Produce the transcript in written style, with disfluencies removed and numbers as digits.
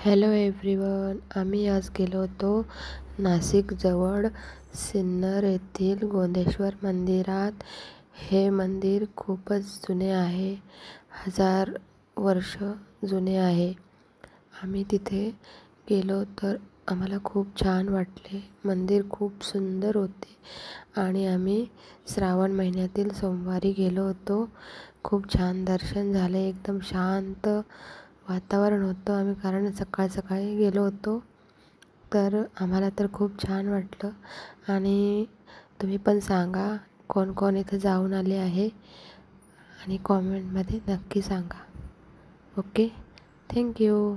Hello everyone. आम्ही आज गेलो होतो नाशिकजवळ सिन्नर येथील गोंदेश्वर मंदिरात. हे मंदिर खूपच जुने आहे, 1000 वर्ष जुने आहे. आम्ही तिथे गेलो तर आम्हाला खूप छान वाटले. मंदिर खूप सुंदर होते आणि आम्ही श्रावण महिन्यातील सोमवारी गेलो होतो. खूप छान दर्शन झाले, एकदम शांत वातावरण होतं. आम्ही कारण सकाळी गेलो होतो, तर आम्हाला तर खूप छान वाटलं. आणि तुम्ही पण सांगा कोण कोण इथं जाऊन आले आहे आणि कॉमेंटमध्ये नक्की सांगा. Okay, thank you.